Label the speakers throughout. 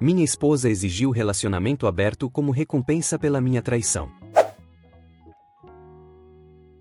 Speaker 1: Minha esposa exigiu relacionamento aberto como recompensa pela minha traição.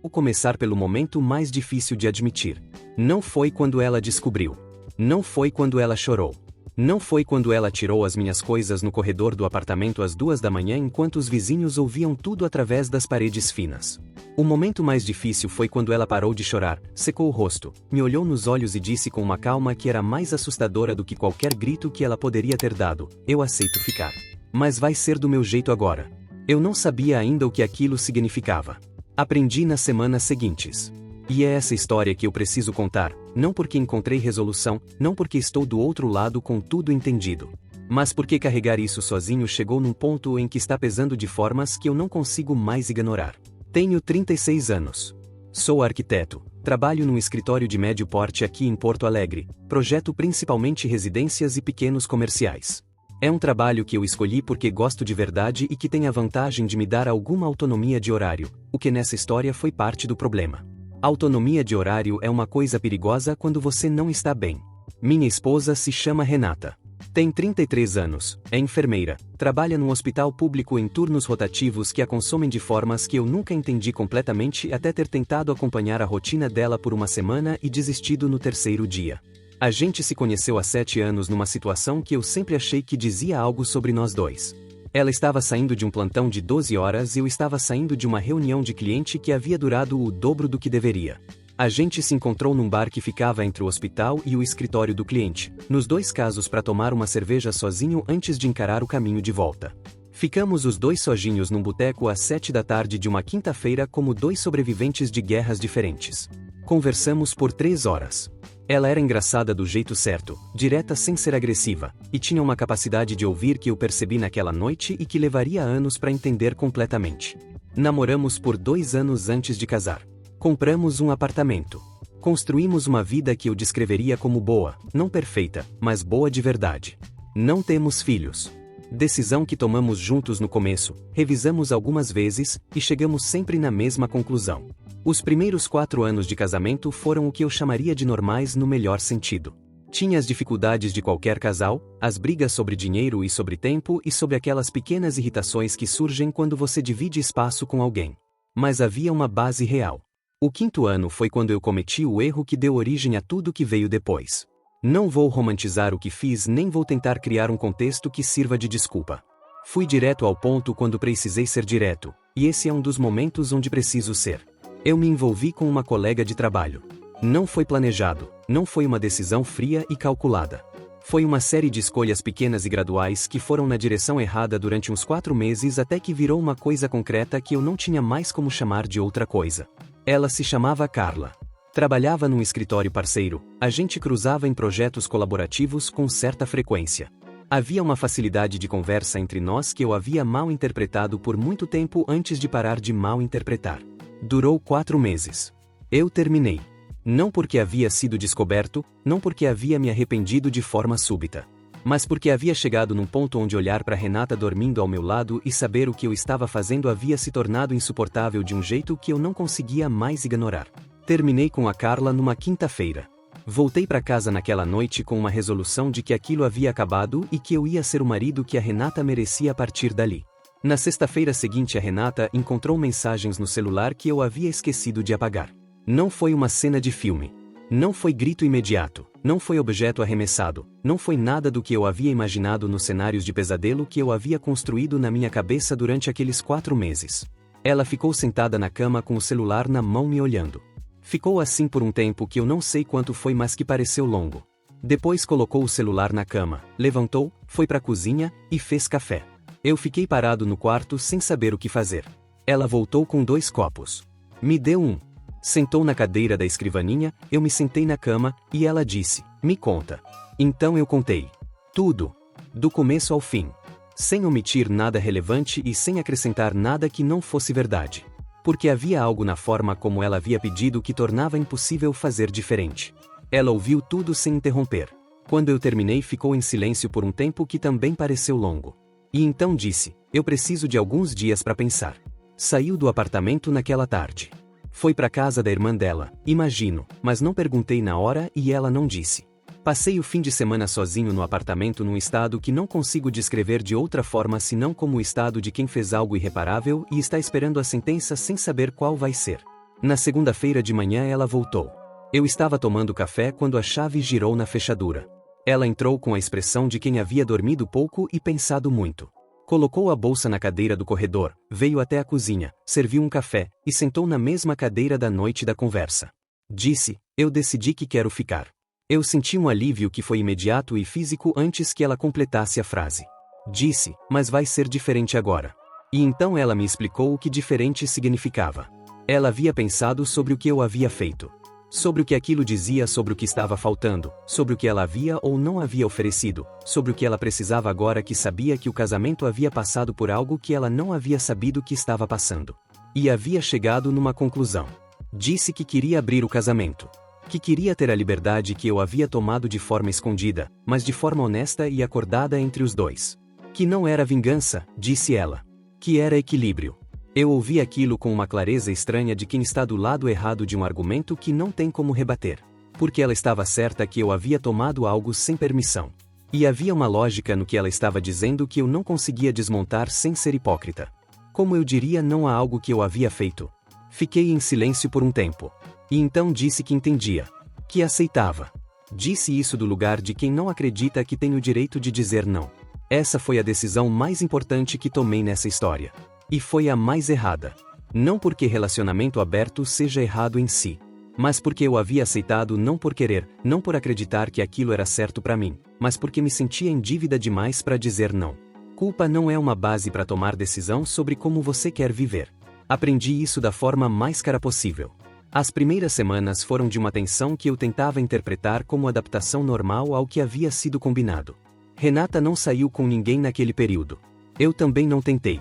Speaker 1: Vou começar pelo momento mais difícil de admitir. Não foi quando ela descobriu. Não foi quando ela chorou. Não foi quando ela tirou as minhas coisas no corredor do apartamento às 2 da manhã enquanto os vizinhos ouviam tudo através das paredes finas. O momento mais difícil foi quando ela parou de chorar, secou o rosto, me olhou nos olhos e disse com uma calma que era mais assustadora do que qualquer grito que ela poderia ter dado: "Eu aceito ficar. Mas vai ser do meu jeito agora." Eu não sabia ainda o que aquilo significava. Aprendi nas semanas seguintes. E é essa história que eu preciso contar, não porque encontrei resolução, não porque estou do outro lado com tudo entendido. Mas porque carregar isso sozinho chegou num ponto em que está pesando de formas que eu não consigo mais ignorar. Tenho 36 anos. Sou arquiteto, trabalho num escritório de médio porte aqui em Porto Alegre, projeto principalmente residências e pequenos comerciais. É um trabalho que eu escolhi porque gosto de verdade e que tem a vantagem de me dar alguma autonomia de horário, o que nessa história foi parte do problema. Autonomia de horário é uma coisa perigosa quando você não está bem. Minha esposa se chama Renata. Tem 33 anos, é enfermeira, trabalha num hospital público em turnos rotativos que a consomem de formas que eu nunca entendi completamente até ter tentado acompanhar a rotina dela por uma semana e desistido no terceiro dia. A gente se conheceu há 7 anos numa situação que eu sempre achei que dizia algo sobre nós dois. Ela estava saindo de um plantão de 12 horas e eu estava saindo de uma reunião de cliente que havia durado o dobro do que deveria. A gente se encontrou num bar que ficava entre o hospital e o escritório do cliente, nos dois casos para tomar uma cerveja sozinho antes de encarar o caminho de volta. Ficamos os dois sozinhos num boteco às 7 da tarde de uma quinta-feira como dois sobreviventes de guerras diferentes. Conversamos por 3 horas. Ela era engraçada do jeito certo, direta sem ser agressiva, e tinha uma capacidade de ouvir que eu percebi naquela noite e que levaria anos para entender completamente. Namoramos por 2 anos antes de casar. Compramos um apartamento. Construímos uma vida que eu descreveria como boa, não perfeita, mas boa de verdade. Não temos filhos. Decisão que tomamos juntos no começo, revisamos algumas vezes, e chegamos sempre na mesma conclusão. Os primeiros 4 anos de casamento foram o que eu chamaria de normais no melhor sentido. Tinha as dificuldades de qualquer casal, as brigas sobre dinheiro e sobre tempo e sobre aquelas pequenas irritações que surgem quando você divide espaço com alguém. Mas havia uma base real. O 5º ano foi quando eu cometi o erro que deu origem a tudo que veio depois. Não vou romantizar o que fiz nem vou tentar criar um contexto que sirva de desculpa. Fui direto ao ponto quando precisei ser direto, e esse é um dos momentos onde preciso ser. Eu me envolvi com uma colega de trabalho. Não foi planejado, não foi uma decisão fria e calculada. Foi uma série de escolhas pequenas e graduais que foram na direção errada durante uns 4 meses até que virou uma coisa concreta que eu não tinha mais como chamar de outra coisa. Ela se chamava Carla. Trabalhava num escritório parceiro, a gente cruzava em projetos colaborativos com certa frequência. Havia uma facilidade de conversa entre nós que eu havia mal interpretado por muito tempo antes de parar de mal interpretar. Durou 4 meses. Eu terminei. Não porque havia sido descoberto, não porque havia me arrependido de forma súbita. Mas porque havia chegado num ponto onde olhar para Renata dormindo ao meu lado e saber o que eu estava fazendo havia se tornado insuportável de um jeito que eu não conseguia mais ignorar. Terminei com a Carla numa quinta-feira. Voltei para casa naquela noite com uma resolução de que aquilo havia acabado e que eu ia ser o marido que a Renata merecia a partir dali. Na sexta-feira seguinte a Renata encontrou mensagens no celular que eu havia esquecido de apagar. Não foi uma cena de filme. Não foi grito imediato, não foi objeto arremessado, não foi nada do que eu havia imaginado nos cenários de pesadelo que eu havia construído na minha cabeça durante aqueles 4 meses. Ela ficou sentada na cama com o celular na mão me olhando. Ficou assim por um tempo que eu não sei quanto foi, mas que pareceu longo. Depois colocou o celular na cama, levantou, foi para a cozinha e fez café. Eu fiquei parado no quarto sem saber o que fazer. Ela voltou com 2 copos. Me deu um. Sentou na cadeira da escrivaninha, eu me sentei na cama, e ela disse: "Me conta." Então eu contei. Tudo. Do começo ao fim. Sem omitir nada relevante e sem acrescentar nada que não fosse verdade. Porque havia algo na forma como ela havia pedido que tornava impossível fazer diferente. Ela ouviu tudo sem interromper. Quando eu terminei, ficou em silêncio por um tempo que também pareceu longo. E então disse: "Eu preciso de alguns dias para pensar." Saiu do apartamento naquela tarde. Foi para casa da irmã dela, imagino, mas não perguntei na hora e ela não disse. Passei o fim de semana sozinho no apartamento num estado que não consigo descrever de outra forma senão como o estado de quem fez algo irreparável e está esperando a sentença sem saber qual vai ser. Na segunda-feira de manhã ela voltou. Eu estava tomando café quando a chave girou na fechadura. Ela entrou com a expressão de quem havia dormido pouco e pensado muito. Colocou a bolsa na cadeira do corredor, veio até a cozinha, serviu um café, e sentou na mesma cadeira da noite da conversa. Disse: eu decidi que quero ficar. Eu senti um alívio que foi imediato e físico antes que ela completasse a frase. Disse: mas vai ser diferente agora. E então ela me explicou o que diferente significava. Ela havia pensado sobre o que eu havia feito. Sobre o que aquilo dizia sobre o que estava faltando, sobre o que ela havia ou não havia oferecido, sobre o que ela precisava agora que sabia que o casamento havia passado por algo que ela não havia sabido que estava passando. E havia chegado numa conclusão. Disse que queria abrir o casamento. Que queria ter a liberdade que eu havia tomado de forma escondida, mas de forma honesta e acordada entre os dois. Que não era vingança, disse ela. Que era equilíbrio. Eu ouvi aquilo com uma clareza estranha de quem está do lado errado de um argumento que não tem como rebater. Porque ela estava certa que eu havia tomado algo sem permissão. E havia uma lógica no que ela estava dizendo que eu não conseguia desmontar sem ser hipócrita. Como eu diria não a algo que eu havia feito? Fiquei em silêncio por um tempo. E então disse que entendia. Que aceitava. Disse isso do lugar de quem não acredita que tem o direito de dizer não. Essa foi a decisão mais importante que tomei nessa história. E foi a mais errada. Não porque relacionamento aberto seja errado em si. Mas porque eu havia aceitado não por querer, não por acreditar que aquilo era certo para mim, mas porque me sentia em dívida demais para dizer não. Culpa não é uma base para tomar decisão sobre como você quer viver. Aprendi isso da forma mais cara possível. As primeiras semanas foram de uma tensão que eu tentava interpretar como adaptação normal ao que havia sido combinado. Renata não saiu com ninguém naquele período. Eu também não tentei.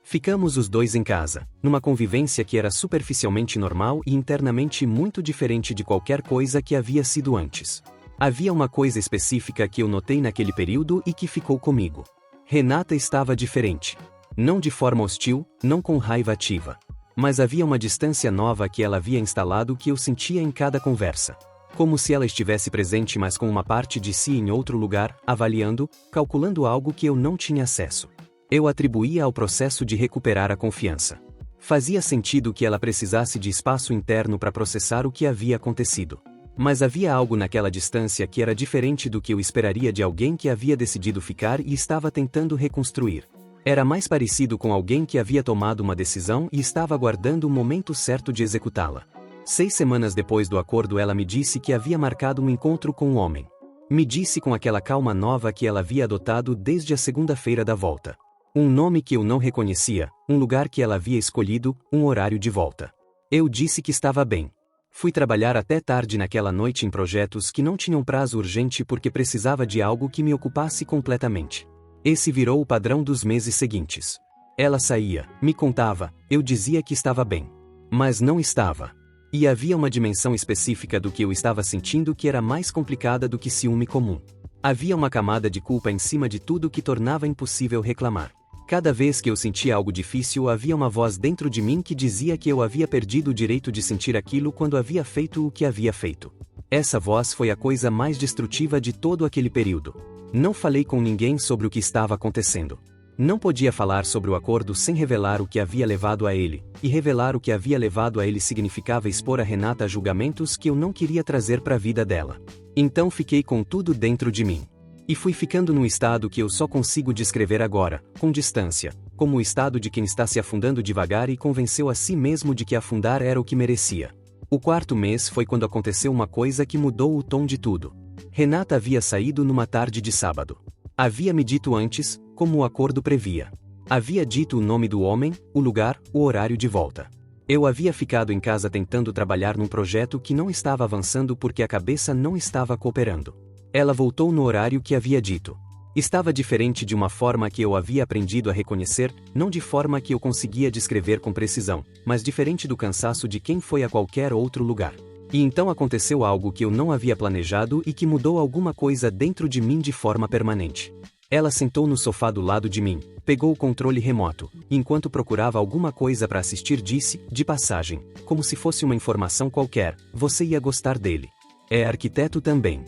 Speaker 1: Ficamos os dois em casa, numa convivência que era superficialmente normal e internamente muito diferente de qualquer coisa que havia sido antes. Havia uma coisa específica que eu notei naquele período e que ficou comigo. Renata estava diferente. Não de forma hostil, não com raiva ativa. Mas havia uma distância nova que ela havia instalado que eu sentia em cada conversa. Como se ela estivesse presente mas com uma parte de si em outro lugar, avaliando, calculando algo que eu não tinha acesso. Eu atribuía ao processo de recuperar a confiança. Fazia sentido que ela precisasse de espaço interno para processar o que havia acontecido. Mas havia algo naquela distância que era diferente do que eu esperaria de alguém que havia decidido ficar e estava tentando reconstruir. Era mais parecido com alguém que havia tomado uma decisão e estava aguardando o momento certo de executá-la. 6 semanas depois do acordo ela me disse que havia marcado um encontro com um homem. Me disse com aquela calma nova que ela havia adotado desde a segunda-feira da volta. Um nome que eu não reconhecia, um lugar que ela havia escolhido, um horário de volta. Eu disse que estava bem. Fui trabalhar até tarde naquela noite em projetos que não tinham prazo urgente porque precisava de algo que me ocupasse completamente. Esse virou o padrão dos meses seguintes. Ela saía, me contava, eu dizia que estava bem. Mas não estava. E havia uma dimensão específica do que eu estava sentindo que era mais complicada do que ciúme comum. Havia uma camada de culpa em cima de tudo que tornava impossível reclamar. Cada vez que eu sentia algo difícil havia uma voz dentro de mim que dizia que eu havia perdido o direito de sentir aquilo quando havia feito o que havia feito. Essa voz foi a coisa mais destrutiva de todo aquele período. Não falei com ninguém sobre o que estava acontecendo. Não podia falar sobre o acordo sem revelar o que havia levado a ele, e revelar o que havia levado a ele significava expor a Renata a julgamentos que eu não queria trazer para a vida dela. Então fiquei com tudo dentro de mim. E fui ficando num estado que eu só consigo descrever agora, com distância, como o estado de quem está se afundando devagar e convenceu a si mesmo de que afundar era o que merecia. O 4º mês foi quando aconteceu uma coisa que mudou o tom de tudo. Renata havia saído numa tarde de sábado. Havia me dito antes, como o acordo previa. Havia dito o nome do homem, o lugar, o horário de volta. Eu havia ficado em casa tentando trabalhar num projeto que não estava avançando porque a cabeça não estava cooperando. Ela voltou no horário que havia dito. Estava diferente de uma forma que eu havia aprendido a reconhecer, não de forma que eu conseguia descrever com precisão, mas diferente do cansaço de quem foi a qualquer outro lugar. E então aconteceu algo que eu não havia planejado e que mudou alguma coisa dentro de mim de forma permanente. Ela sentou no sofá do lado de mim, pegou o controle remoto, e enquanto procurava alguma coisa para assistir disse, de passagem, como se fosse uma informação qualquer, você ia gostar dele. É arquiteto também.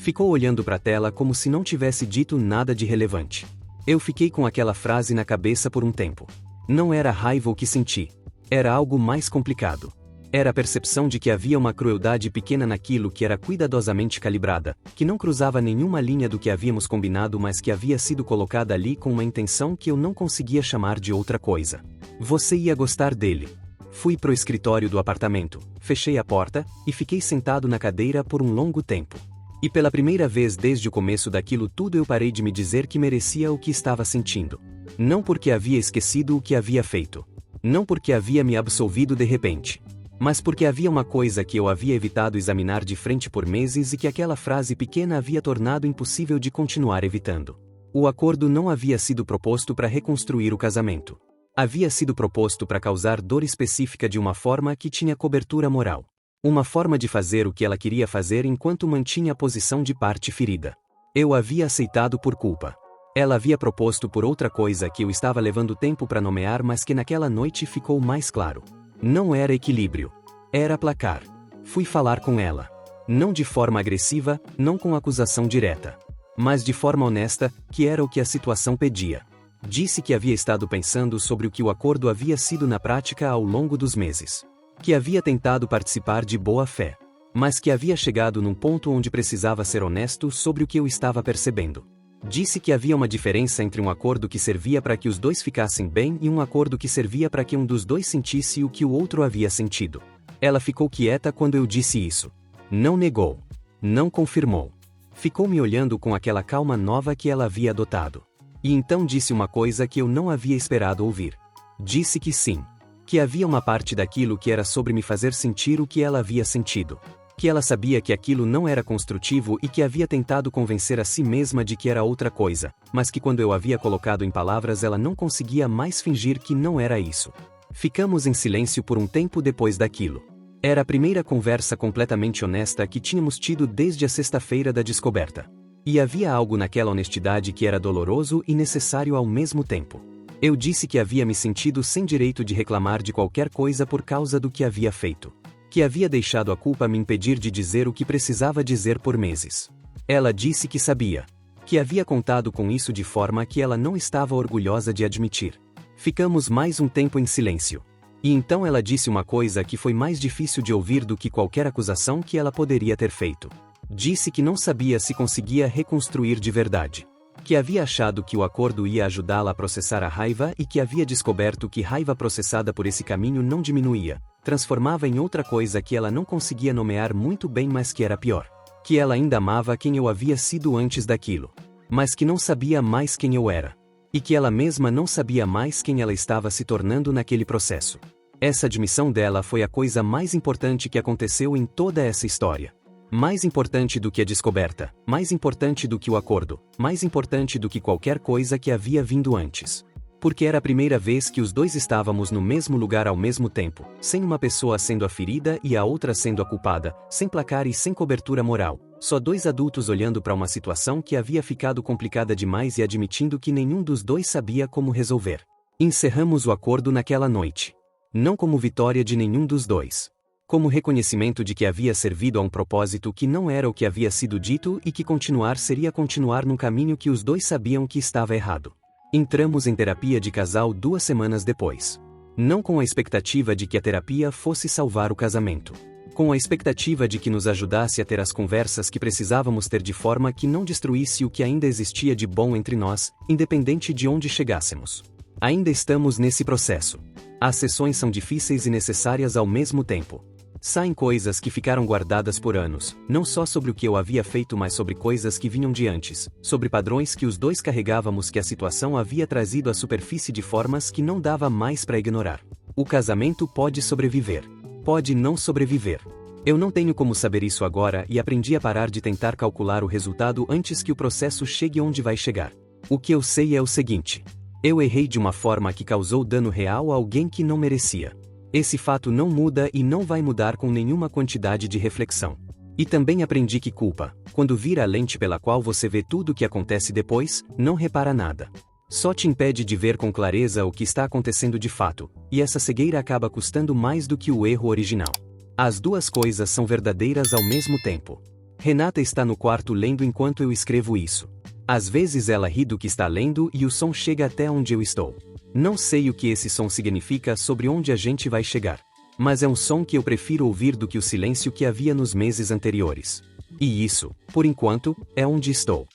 Speaker 1: Ficou olhando para a tela como se não tivesse dito nada de relevante. Eu fiquei com aquela frase na cabeça por um tempo. Não era raiva o que senti. Era algo mais complicado. Era a percepção de que havia uma crueldade pequena naquilo que era cuidadosamente calibrada, que não cruzava nenhuma linha do que havíamos combinado, mas que havia sido colocada ali com uma intenção que eu não conseguia chamar de outra coisa. Você ia gostar dele. Fui pro escritório do apartamento, fechei a porta, e fiquei sentado na cadeira por um longo tempo. E pela primeira vez desde o começo daquilo tudo eu parei de me dizer que merecia o que estava sentindo. Não porque havia esquecido o que havia feito. Não porque havia me absolvido de repente. Mas porque havia uma coisa que eu havia evitado examinar de frente por meses e que aquela frase pequena havia tornado impossível de continuar evitando. O acordo não havia sido proposto para reconstruir o casamento. Havia sido proposto para causar dor específica de uma forma que tinha cobertura moral. Uma forma de fazer o que ela queria fazer enquanto mantinha a posição de parte ferida. Eu havia aceitado por culpa. Ela havia proposto por outra coisa que eu estava levando tempo para nomear, mas que naquela noite ficou mais claro. Não era equilíbrio. Era placar. Fui falar com ela. Não de forma agressiva, não com acusação direta. Mas de forma honesta, que era o que a situação pedia. Disse que havia estado pensando sobre o que o acordo havia sido na prática ao longo dos meses. Que havia tentado participar de boa fé. Mas que havia chegado num ponto onde precisava ser honesto sobre o que eu estava percebendo. Disse que havia uma diferença entre um acordo que servia para que os dois ficassem bem e um acordo que servia para que um dos dois sentisse o que o outro havia sentido. Ela ficou quieta quando eu disse isso. Não negou. Não confirmou. Ficou me olhando com aquela calma nova que ela havia adotado. E então disse uma coisa que eu não havia esperado ouvir. Disse que sim. Que havia uma parte daquilo que era sobre me fazer sentir o que ela havia sentido. Que ela sabia que aquilo não era construtivo e que havia tentado convencer a si mesma de que era outra coisa, mas que quando eu havia colocado em palavras ela não conseguia mais fingir que não era isso. Ficamos em silêncio por um tempo depois daquilo. Era a primeira conversa completamente honesta que tínhamos tido desde a sexta-feira da descoberta. E havia algo naquela honestidade que era doloroso e necessário ao mesmo tempo. Eu disse que havia me sentido sem direito de reclamar de qualquer coisa por causa do que havia feito. Que havia deixado a culpa me impedir de dizer o que precisava dizer por meses. Ela disse que sabia. Que havia contado com isso de forma que ela não estava orgulhosa de admitir. Ficamos mais um tempo em silêncio. E então ela disse uma coisa que foi mais difícil de ouvir do que qualquer acusação que ela poderia ter feito. Disse que não sabia se conseguia reconstruir de verdade. Que havia achado que o acordo ia ajudá-la a processar a raiva e que havia descoberto que raiva processada por esse caminho não diminuía, transformava em outra coisa que ela não conseguia nomear muito bem, mas que era pior. Que ela ainda amava quem eu havia sido antes daquilo. Mas que não sabia mais quem eu era. E que ela mesma não sabia mais quem ela estava se tornando naquele processo. Essa admissão dela foi a coisa mais importante que aconteceu em toda essa história. Mais importante do que a descoberta, mais importante do que o acordo, mais importante do que qualquer coisa que havia vindo antes. Porque era a primeira vez que os dois estávamos no mesmo lugar ao mesmo tempo, sem uma pessoa sendo a ferida e a outra sendo a culpada, sem placar e sem cobertura moral. Só dois adultos olhando para uma situação que havia ficado complicada demais e admitindo que nenhum dos dois sabia como resolver. Encerramos o acordo naquela noite. Não como vitória de nenhum dos dois. Como reconhecimento de que havia servido a um propósito que não era o que havia sido dito e que continuar seria continuar num caminho que os dois sabiam que estava errado. Entramos em terapia de casal 2 semanas depois. Não com a expectativa de que a terapia fosse salvar o casamento. Com a expectativa de que nos ajudasse a ter as conversas que precisávamos ter de forma que não destruísse o que ainda existia de bom entre nós, independente de onde chegássemos. Ainda estamos nesse processo. As sessões são difíceis e necessárias ao mesmo tempo. Saem coisas que ficaram guardadas por anos, não só sobre o que eu havia feito, mas sobre coisas que vinham de antes, sobre padrões que os dois carregávamos que a situação havia trazido à superfície de formas que não dava mais para ignorar. O casamento pode sobreviver. Pode não sobreviver. Eu não tenho como saber isso agora e aprendi a parar de tentar calcular o resultado antes que o processo chegue onde vai chegar. O que eu sei é o seguinte: eu errei de uma forma que causou dano real a alguém que não merecia. Esse fato não muda e não vai mudar com nenhuma quantidade de reflexão. E também aprendi que culpa, quando vira a lente pela qual você vê tudo o que acontece depois, não repara nada. Só te impede de ver com clareza o que está acontecendo de fato, e essa cegueira acaba custando mais do que o erro original. As duas coisas são verdadeiras ao mesmo tempo. Renata está no quarto lendo enquanto eu escrevo isso. Às vezes ela ri do que está lendo e o som chega até onde eu estou. Não sei o que esse som significa sobre onde a gente vai chegar. Mas é um som que eu prefiro ouvir do que o silêncio que havia nos meses anteriores. E isso, por enquanto, é onde estou.